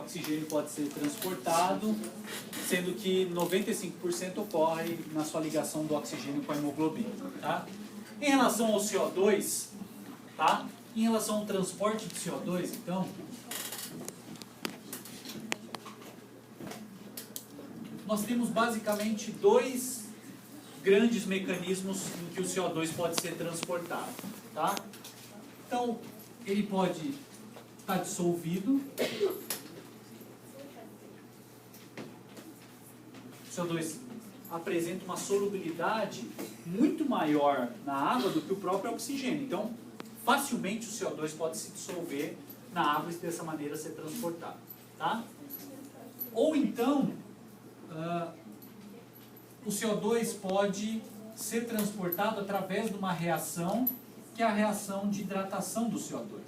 oxigênio pode ser transportado, sendo que 95% ocorre na sua ligação do oxigênio com a hemoglobina. Tá? Em relação ao CO2, tá? Em relação ao transporte de CO2, então, nós temos basicamente dois grandes mecanismos em que o CO2 pode ser transportado. Tá? Então, ele pode estar dissolvido. O CO2 apresenta uma solubilidade muito maior na água do que o próprio oxigênio. Então, facilmente o CO2 pode se dissolver na água e dessa maneira ser transportado. Tá? Ou então, o CO2 pode ser transportado através de uma reação, que é a reação de hidratação do CO2,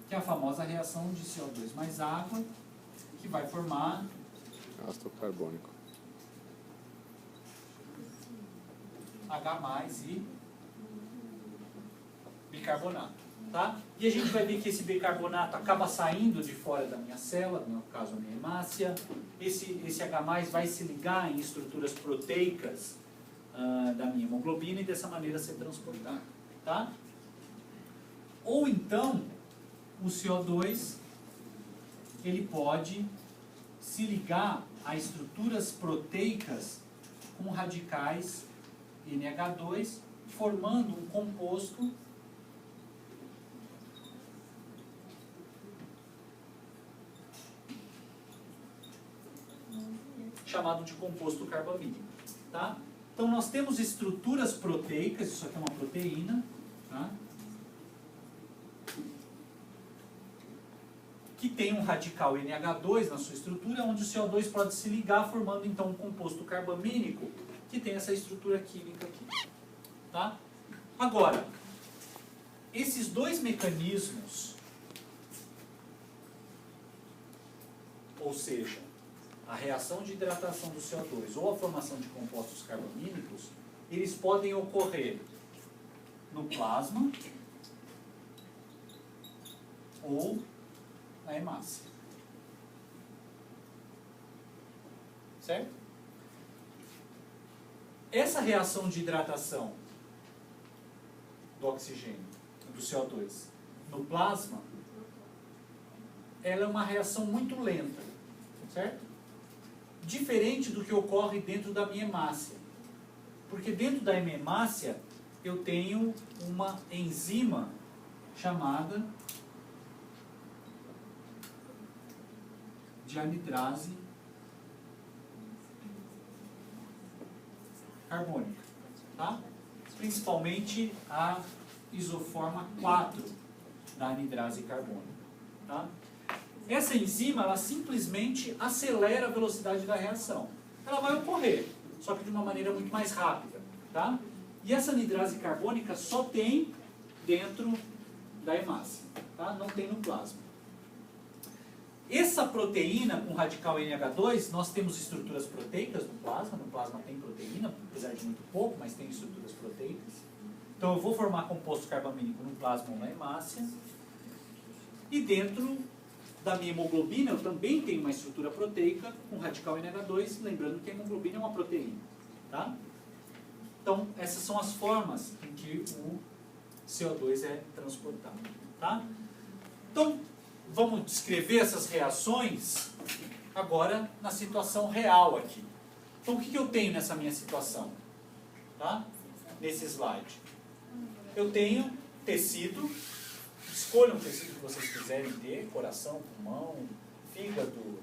que é a famosa reação de CO2 mais água, que vai formar ácido carbônico. H+ e bicarbonato. Tá? E a gente vai ver que esse bicarbonato acaba saindo de fora da minha célula, no caso a minha hemácia. Esse H+ vai se ligar em estruturas proteicas da minha hemoglobina e dessa maneira ser transportado. Tá? Ou então, o CO2 ele pode se ligar a estruturas proteicas com radicais NH2, formando um composto chamado de composto carbamínico. Tá? Então nós temos estruturas proteicas, isso aqui é uma proteína, tá? Que tem um radical NH2 na sua estrutura, onde o CO2 pode se ligar, formando então um composto carbamínico, que tem essa estrutura química aqui. Tá? Agora, esses dois mecanismos, ou seja, a reação de hidratação do CO2 ou a formação de compostos carbamínicos, eles podem ocorrer no plasma ou na hemácia. Certo? Essa reação de hidratação do oxigênio, do CO2, no plasma, ela é uma reação muito lenta, certo? Diferente do que ocorre dentro da minha hemácia. Porque dentro da minha hemácia eu tenho uma enzima chamada de anidrase carbônica, tá? Principalmente a isoforma 4 da anidrase carbônica, tá? Essa enzima, ela simplesmente acelera a velocidade da reação. Ela vai ocorrer, só que de uma maneira muito mais rápida, tá? E essa anidrase carbônica só tem dentro da hemácia, tá? Não tem no plasma. Essa proteína com radical NH2, nós temos estruturas proteicas no plasma tem proteína, apesar de muito pouco, mas tem estruturas proteicas. Então eu vou formar composto carbamínico no plasma ou na hemácia. E dentro da minha hemoglobina eu também tenho uma estrutura proteica com radical NH2, lembrando que a hemoglobina é uma proteína. Tá? Então essas são as formas em que o CO2 é transportado. Tá? Então, vamos descrever essas reações agora na situação real aqui. Então, o que eu tenho nessa minha situação? Tá? Nesse slide. Eu tenho tecido, escolham o tecido que vocês quiserem ter, coração, pulmão, fígado,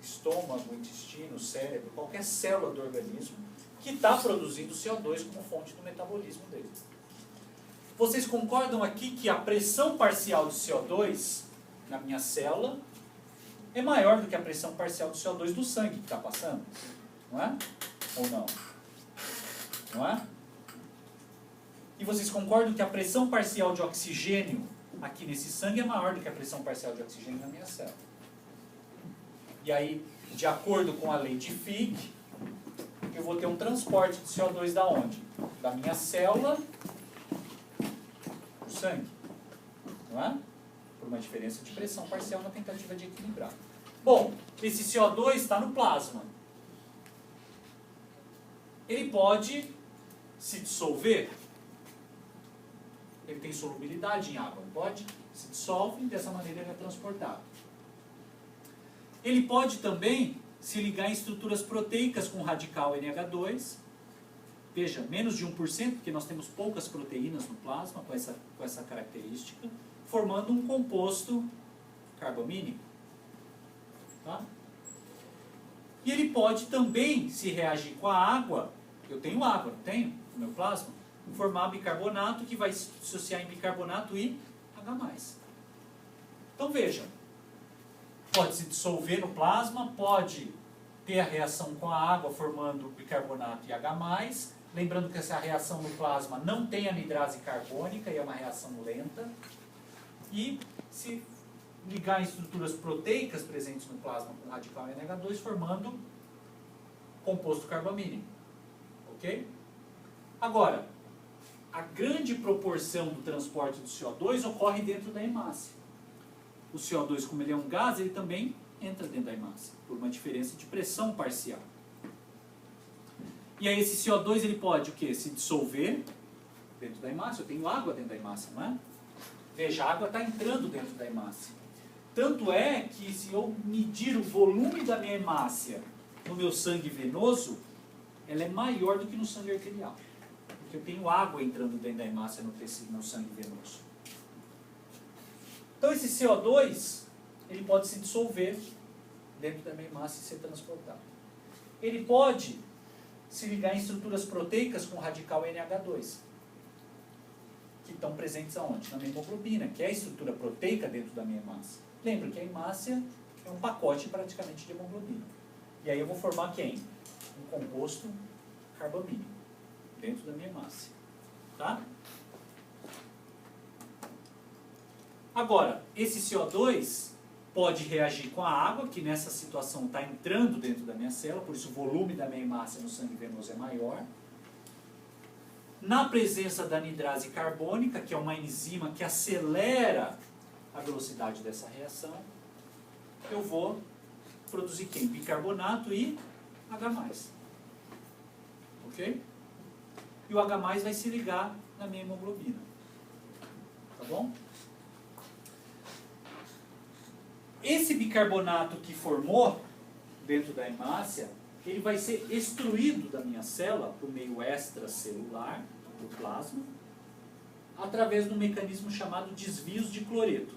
estômago, intestino, cérebro, qualquer célula do organismo que está produzindo CO2 como fonte do metabolismo dele. Vocês concordam aqui que a pressão parcial do CO2 na minha célula é maior do que a pressão parcial do CO2 do sangue que está passando? Não é? Ou não? Não é? E vocês concordam que a pressão parcial de oxigênio aqui nesse sangue é maior do que a pressão parcial de oxigênio na minha célula? E aí, de acordo com a lei de Fick, eu vou ter um transporte de CO2 da onde? Da minha célula sangue, não é? Para uma diferença de pressão parcial na tentativa de equilibrar. Bom, esse CO2 está no plasma. Ele pode se dissolver. Ele tem solubilidade em água, não pode? Se dissolve e dessa maneira ele é transportado. Ele pode também se ligar em estruturas proteicas com radical NH2. Veja, menos de 1%, porque nós temos poucas proteínas no plasma com essa característica, formando um composto carbamínico. Tá? E ele pode também se reagir com a água. Eu tenho água, não tenho? No meu plasma. Formar bicarbonato que vai se dissociar em bicarbonato e H+. Então vejam, pode se dissolver no plasma, pode ter a reação com a água formando bicarbonato e H+. Lembrando que essa reação no plasma não tem anidrase carbônica e é uma reação lenta. E se ligar em estruturas proteicas presentes no plasma com radical NH2, formando composto carbamínico. Ok? Agora, a grande proporção do transporte do CO2 ocorre dentro da hemácia. O CO2, como ele é um gás, ele também entra dentro da hemácia, por uma diferença de pressão parcial. E aí esse CO2 ele pode o quê? Se dissolver dentro da hemácia. Eu tenho água dentro da hemácia, não é? Veja, a água está entrando dentro da hemácia. Tanto é que se eu medir o volume da minha hemácia no meu sangue venoso, ela é maior do que no sangue arterial. Porque eu tenho água entrando dentro da hemácia no tecido, no sangue venoso. Então esse CO2, ele pode se dissolver dentro da minha hemácia e ser transportado. Ele pode se ligar em estruturas proteicas com radical NH2, que estão presentes aonde? Na minha hemoglobina, que é a estrutura proteica dentro da minha hemácia. Lembra que a hemácia é um pacote praticamente de hemoglobina. E aí eu vou formar quem? Um composto carbamínico dentro da minha hemácia. Tá? Agora, esse CO2 pode reagir com a água, que nessa situação está entrando dentro da minha célula, por isso o volume da minha hemácia no sangue venoso é maior. Na presença da anidrase carbônica, que é uma enzima que acelera a velocidade dessa reação, eu vou produzir quem? Bicarbonato e H+. Ok? E o H+, vai se ligar na minha hemoglobina. Tá bom? Esse bicarbonato que formou dentro da hemácia, ele vai ser extruído da minha célula para o meio extracelular, do plasma, através de um mecanismo chamado desvios de cloreto.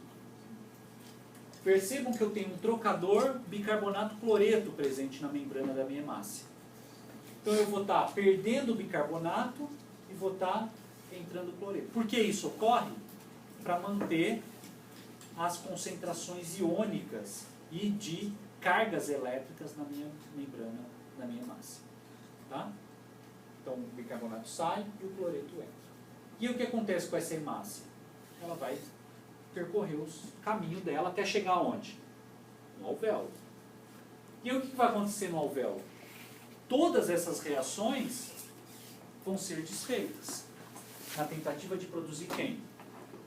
Percebam que eu tenho um trocador bicarbonato-cloreto presente na membrana da minha hemácia. Então eu vou estar perdendo o bicarbonato e vou estar entrando cloreto. Por que isso ocorre? Para manter as concentrações iônicas e de cargas elétricas na minha membrana, na minha hemácia. Tá? Então o bicarbonato sai e o cloreto entra. E o que acontece com essa hemácia? Ela vai percorrer o caminho dela até chegar aonde? No alvéolo. E o que vai acontecer no alvéolo? Todas essas reações vão ser desfeitas na tentativa de produzir quem?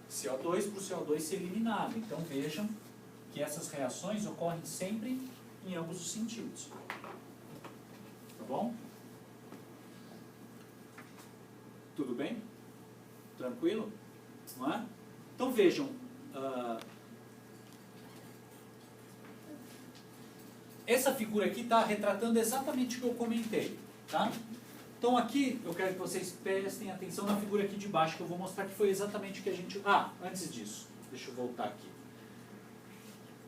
CO2 para o CO2 ser eliminado. Então vejam que essas reações ocorrem sempre em ambos os sentidos. Tá bom? Tudo bem? Tranquilo? Não é? Então vejam, essa figura aqui está retratando exatamente o que eu comentei. Tá? Então aqui eu quero que vocês prestem atenção na figura aqui de baixo, que eu vou mostrar que foi exatamente o que a gente... antes disso, deixa eu voltar aqui.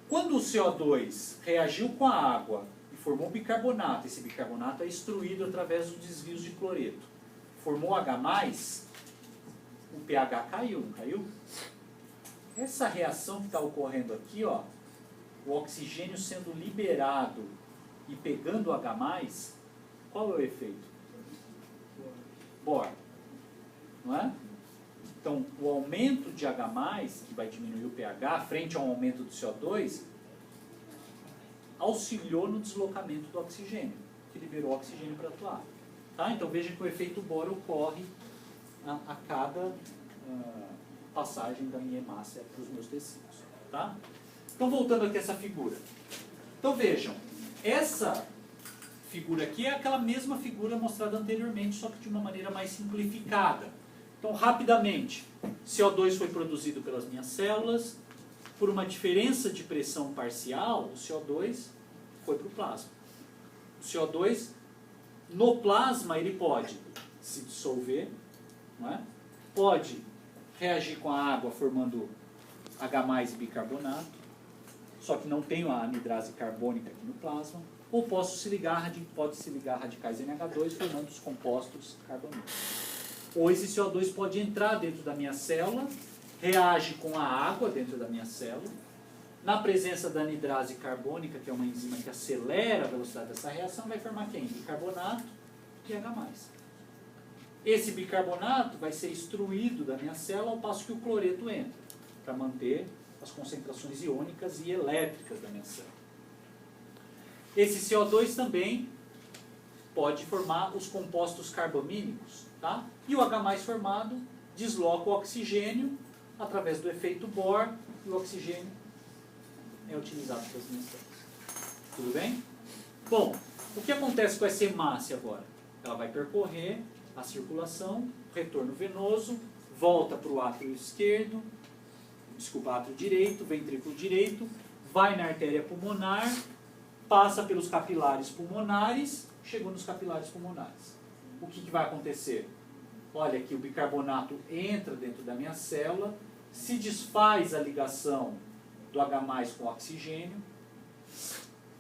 Quando o CO2 reagiu com a água e formou bicarbonato, esse bicarbonato é extruído através dos desvios de cloreto. Formou H+, o pH caiu, não caiu? Essa reação que está ocorrendo aqui, ó, o oxigênio sendo liberado e pegando o H+, qual é o efeito? Bora, não é? Então, o aumento de H+, que vai diminuir o pH, frente ao aumento do CO2, auxiliou no deslocamento do oxigênio, que liberou o oxigênio para atuar. Tá? Então, veja que o efeito Bohr ocorre a cada passagem da minha hemácia para os meus tecidos. Tá? Então, voltando aqui a essa figura. Então, vejam, essa figura aqui é aquela mesma figura mostrada anteriormente, só que de uma maneira mais simplificada. Então, rapidamente, CO2 foi produzido pelas minhas células, por uma diferença de pressão parcial, o CO2 foi para o plasma. O CO2, no plasma, ele pode se dissolver, não é? Pode reagir com a água formando H+ e bicarbonato, só que não tenho a anidrase carbônica aqui no plasma, ou pode se ligar radicais NH2 formando os compostos carbonílicos. Ou esse CO2 pode entrar dentro da minha célula, reage com a água dentro da minha célula, na presença da anidrase carbônica, que é uma enzima que acelera a velocidade dessa reação, vai formar quem? Bicarbonato e H+. Esse bicarbonato vai ser extruído da minha célula ao passo que o cloreto entra, para manter as concentrações iônicas e elétricas da minha célula. Esse CO2 também pode formar os compostos carbamínicos, tá? E o H+ formado desloca o oxigênio através do efeito Bohr, e o oxigênio é utilizado pelas minhas células. Tudo bem? Bom, o que acontece com essa hemácia agora? Ela vai percorrer a circulação, retorno venoso, volta para o átrio esquerdo, átrio direito, ventrículo direito, vai na artéria pulmonar, passa pelos capilares pulmonares, chegou nos capilares pulmonares. O que vai acontecer? Olha aqui, o bicarbonato entra dentro da minha célula, se desfaz a ligação do H+ com o oxigênio,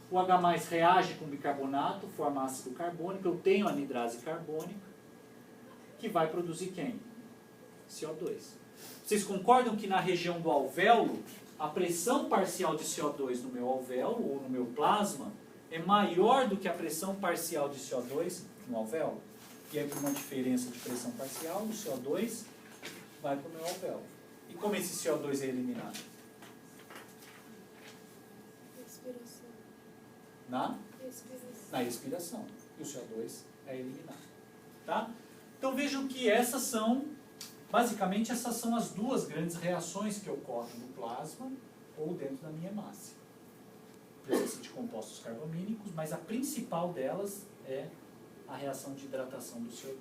o H+ reage com o bicarbonato, forma ácido carbônico, eu tenho a anidrase carbônica, que vai produzir quem? CO2. Vocês concordam que na região do alvéolo, a pressão parcial de CO2 no meu alvéolo, ou no meu plasma, é maior do que a pressão parcial de CO2 no alvéolo? E aí, por uma diferença de pressão parcial, o CO2 vai para o meu alvéolo. E como esse CO2 é eliminado? Expiração. Na Expiração. expiração. E o CO2 é eliminado. Tá? Então vejam que essas são, basicamente, essas são as duas grandes reações que ocorrem no plasma ou dentro da minha hemácia. Presença de compostos carbamínicos, mas a principal delas é a reação de hidratação do CO2.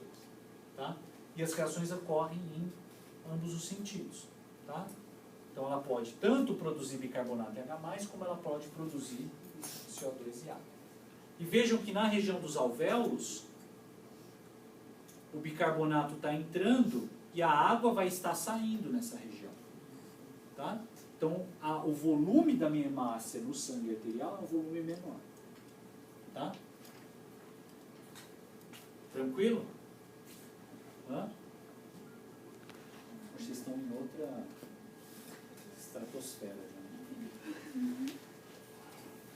Tá? E as reações ocorrem em ambos os sentidos. Tá? Então ela pode tanto produzir bicarbonato e H+, como ela pode produzir CO2 e água. E vejam que na região dos alvéolos, o bicarbonato está entrando e a água vai estar saindo nessa região. Tá? Então o volume da minha hemácia no sangue arterial é um volume menor. Tá? Tranquilo? Hã? Vocês estão em outra estratosfera já. Né?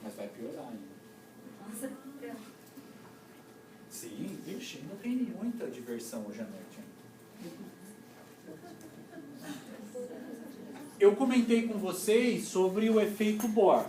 Mas vai piorar ainda. Nossa, Sim, vixe, ainda tem muita diversão hoje à noite. Eu comentei com vocês sobre o efeito Bohr.